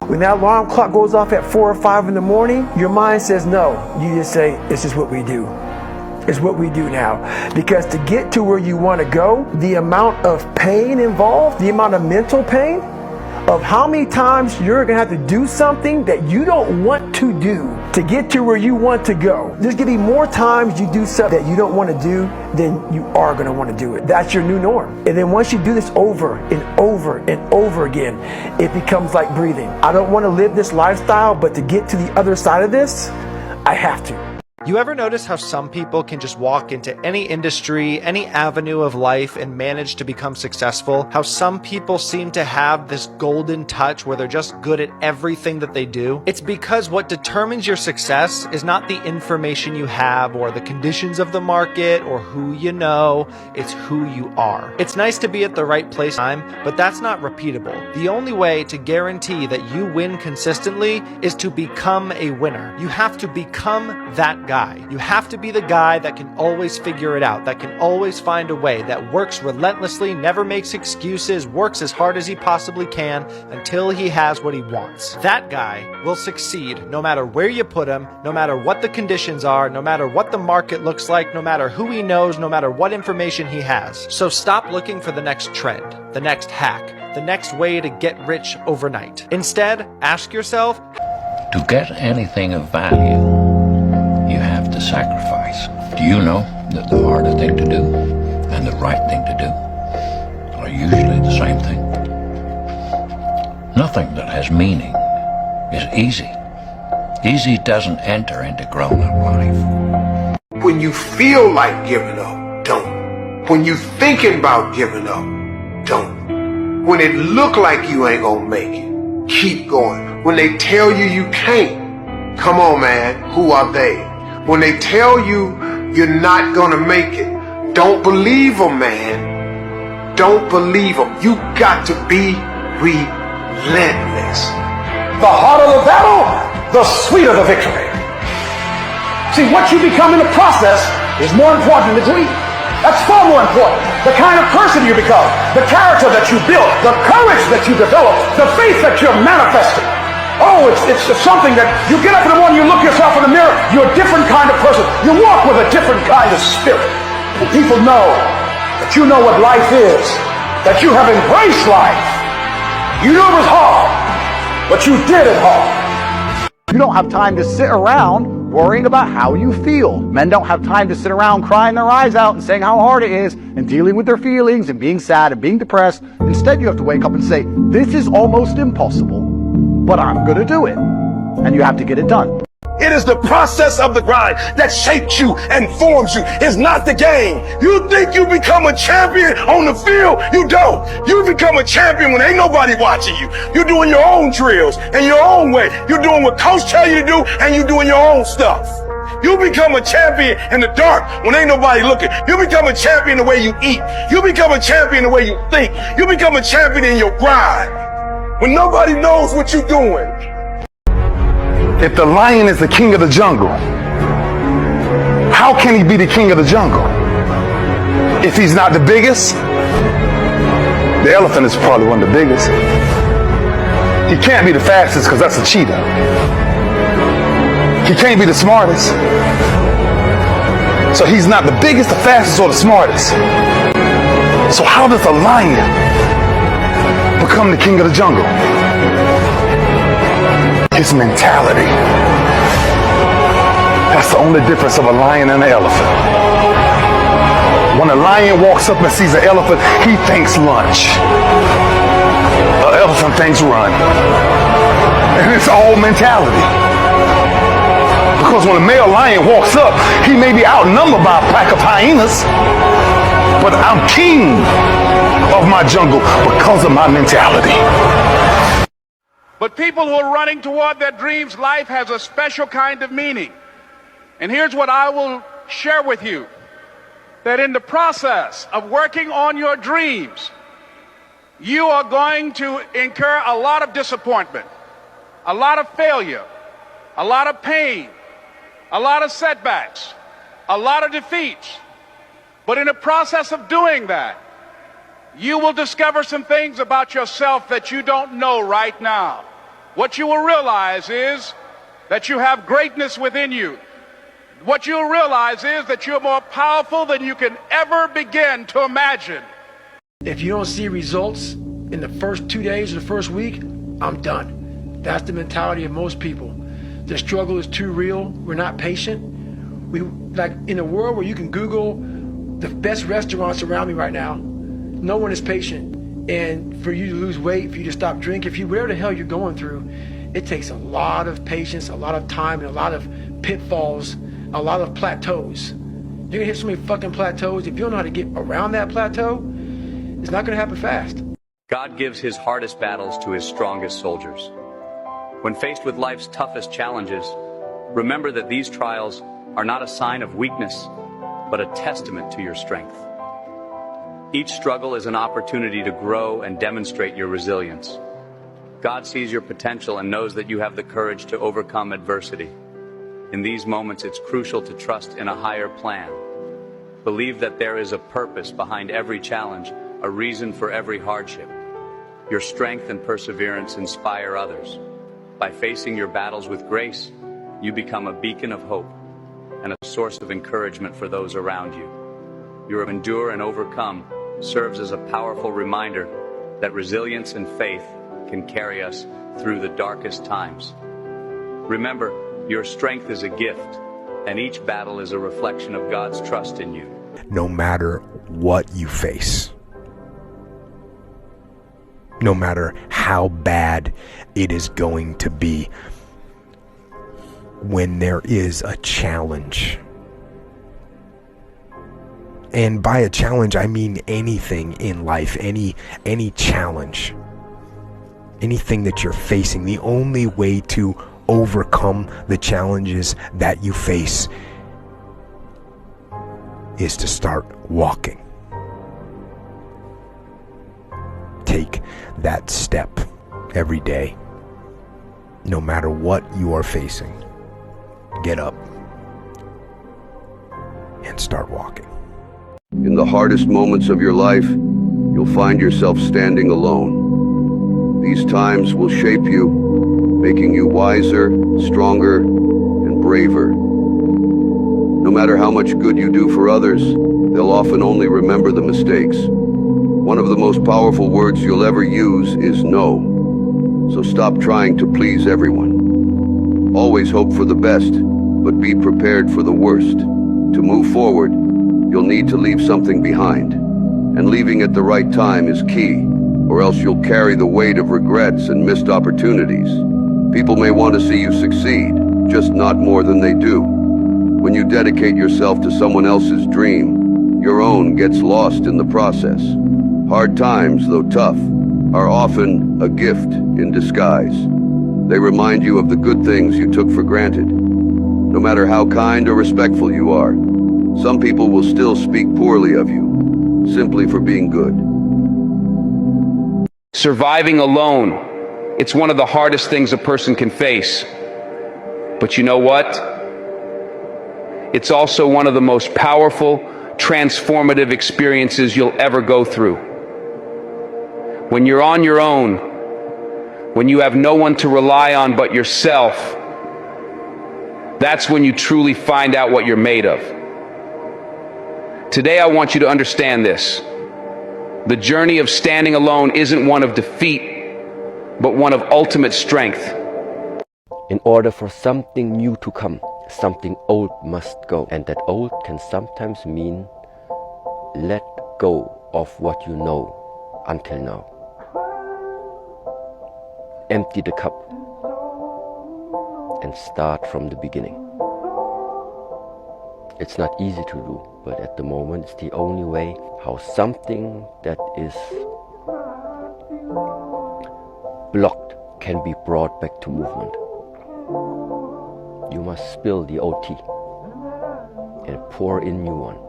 When that alarm clock goes off at 4 or 5 in the morning, your mind says no. You just say, it's just what we do. It's what we do now. Because to get to where you want to go, the amount of pain involved, the amount of mental pain, of how many times you're going to have to do something that you don't want to do to get to where you want to go. There's going to be more times you do something that you don't want to do than you are going to want to do it. That's your new norm. And then once you do this over and over and over again, it becomes like breathing. I don't want to live this lifestyle, but to get to the other side of this, I have to. You ever notice how some people can just walk into any industry, any avenue of life and manage to become successful? How some people seem to have this golden touch where they're just good at everything that they do? It's because what determines your success is not the information you have or the conditions of the market or who you know, it's who you are. It's nice to be at the right place time, but that's not repeatable. The only way to guarantee that you win consistently is to become a winner. You have to become that guy. You have to be the guy that can always figure it out, that can always find a way, that works relentlessly, never makes excuses, works as hard as he possibly can until he has what he wants. That guy will succeed no matter where you put him, no matter what the conditions are, no matter what the market looks like, no matter who he knows, no matter what information he has. So stop looking for the next trend, the next hack, the next way to get rich overnight. Instead, ask yourself, to get anything of value, you have to sacrifice. Do you know that the harder thing to do and the right thing to do are usually the same thing? Nothing that has meaning is easy. Easy doesn't enter into grown-up life. When you feel like giving up, don't. When you thinking about giving up, don't. When it look like you ain't gonna make it, keep going. When they tell you you can't, come on man, who are they? When they tell you you're not gonna make it, don't believe them, man. Don't believe them. You got to be relentless. The harder the battle, the sweeter the victory. See, what you become in the process is more important than the dream. That's far more important. The kind of person you become, the character that you build, the courage that you develop, the faith that you're manifesting. Oh, it's something that you get up in the morning, you look yourself in the mirror, you're a different kind of person. You walk with a different kind of spirit. And people know that you know what life is, that you have embraced life. You knew it was hard, but you did it hard. You don't have time to sit around worrying about how you feel. Men don't have time to sit around crying their eyes out and saying how hard it is and dealing with their feelings and being sad and being depressed. Instead, you have to wake up and say, this is almost impossible, but I'm going to do it. And you have to get it done. It is the process of the grind that shapes you and forms you. It's not the game. You think you become a champion on the field? You don't. You become a champion when ain't nobody watching you. You're doing your own drills and your own way. You're doing what coach tell you to do and you're doing your own stuff. You become a champion in the dark when ain't nobody looking. You become a champion the way you eat. You become a champion the way you think. You become a champion in your grind when nobody knows what you're doing. If the lion is the king of the jungle, how can he be the king of the jungle? If he's not the biggest, the elephant is probably one of the biggest. He can't be the fastest because that's a cheetah. He can't be the smartest. So he's not the biggest, the fastest, or the smartest. So how does a lion become the king of the jungle? His mentality. That's the only difference of a lion and an elephant. When a lion walks up and sees an elephant, he thinks lunch. An elephant thinks run. And it's all mentality. Because when a male lion walks up, he may be outnumbered by a pack of hyenas, but I'm king of my jungle because of my mentality. But people who are running toward their dreams, life has a special kind of meaning. And here's what I will share with you. That in the process of working on your dreams, you are going to incur a lot of disappointment, a lot of failure, a lot of pain, a lot of setbacks, a lot of defeats. But in the process of doing that, you will discover some things about yourself that you don't know right now. what you will realize is that you have greatness within you. What you'll realize is that you're more powerful than you can ever begin to imagine. If you don't see results in the first 2 days or the first week, I'm done. That's the mentality of most people. The struggle is too real. We're not patient. We, like in a world where you can Google the best restaurants around me right now, no one is patient. And for you to lose weight, for you to stop drinking, if you, whatever the hell you're going through, it takes a lot of patience, a lot of time, and a lot of pitfalls, a lot of plateaus. You're gonna hit so many fucking plateaus. If you don't know how to get around that plateau, it's not gonna happen fast. God gives his hardest battles to his strongest soldiers. When faced with life's toughest challenges, remember that these trials are not a sign of weakness, but a testament to your strength. Each struggle is an opportunity to grow and demonstrate your resilience. God sees your potential and knows that you have the courage to overcome adversity. In these moments, it's crucial to trust in a higher plan. Believe that there is a purpose behind every challenge, a reason for every hardship. Your strength and perseverance inspire others. By facing your battles with grace, you become a beacon of hope and a source of encouragement for those around you. Your endure and overcome serves as a powerful reminder that resilience and faith can carry us through the darkest times. Remember, your strength is a gift, and each battle is a reflection of God's trust in you. No matter what you face, no matter how bad it is going to be, when there is a challenge, and by a challenge I mean anything in life, any challenge, anything that you're facing, the only way to overcome the challenges that you face is to start walking. Take that step every day. No matter what you are facing, get up and start walking. In the hardest moments of your life, you'll find yourself standing alone. These times will shape you, making you wiser, stronger, and braver. No matter how much good you do for others, they'll often only remember the mistakes. One of the most powerful words you'll ever use is no. So stop trying to please everyone. Always hope for the best, but be prepared for the worst. To move forward, you'll need to leave something behind. And leaving at the right time is key, or else you'll carry the weight of regrets and missed opportunities. People may want to see you succeed, just not more than they do. When you dedicate yourself to someone else's dream, your own gets lost in the process. Hard times, though tough, are often a gift in disguise. They remind you of the good things you took for granted. No matter how kind or respectful you are, some people will still speak poorly of you, simply for being good. Surviving alone, it's one of the hardest things a person can face. But you know what? It's also one of the most powerful, transformative experiences you'll ever go through. When you're on your own, when you have no one to rely on but yourself, that's when you truly find out what you're made of. Today I want you to understand this. The journey of standing alone isn't one of defeat, but one of ultimate strength. In order for something new to come, something old must go. And that old can sometimes mean let go of what you know until now. Empty the cup and start from the beginning. It's not easy to do, but at the moment it's the only way how something that is blocked can be brought back to movement. You must spill the old tea and pour in new one.